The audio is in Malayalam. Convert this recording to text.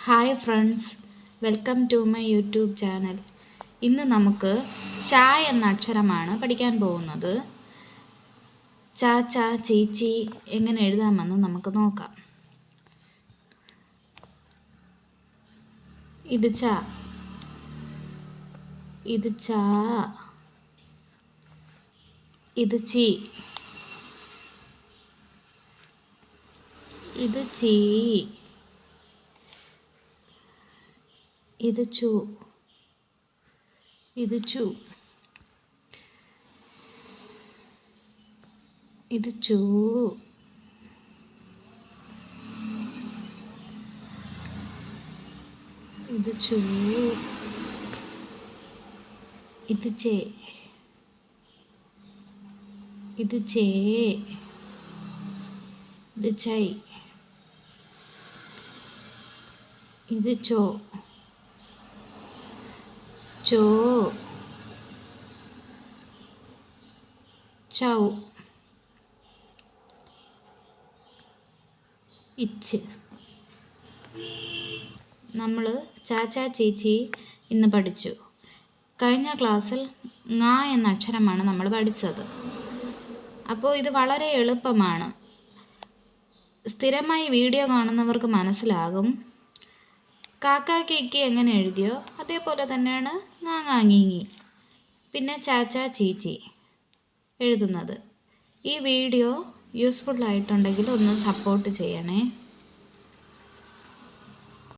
Hi friends, welcome to my YouTube channel. ഇന്ന് നമുക്ക് ച എന്ന അക്ഷരമാണ് പഠിക്കാൻ പോകുന്നത്. ച ച ചീച്ചി എങ്ങനെ എഴുതാമെന്ന് നമുക്ക് നോക്കാം. ഇത് ച, ഇത് ച, ഇത് ചി, ഇത് ചീ, ഇത് ചു, ഇത് ചു, ഇത് ചൂ, ഇത് ചൂ, ഇത് ചേ, ഇത് ചേ, ഇത് ചൈ, ഇത് ചോ, ചോ, ചൗ, ഇച്ച്. നമ്മൾ ചാച്ചാ ചേച്ചി ഇന്ന് പഠിച്ചു. കഴിഞ്ഞ ക്ലാസ്സിൽ ങ എന്ന അക്ഷരമാണ് നമ്മൾ പഠിച്ചത്. അപ്പോൾ ഇത് വളരെ എളുപ്പമാണ്. സ്ഥിരമായി വീഡിയോ കാണുന്നവർക്ക് മനസ്സിലാകും. കാക്ക കേക്കി എങ്ങനെ എഴുതിയോ അതേപോലെ തന്നെയാണ് ങാങ്ങാങ്ങിങ്ങി പിന്നെ ചാച്ചാ ചീച്ചി എഴുതുന്നത്. ഈ വീഡിയോ യൂസ്ഫുൾ ആയിട്ടുണ്ടെങ്കിൽ ഒന്ന് സപ്പോർട്ട് ചെയ്യണേ.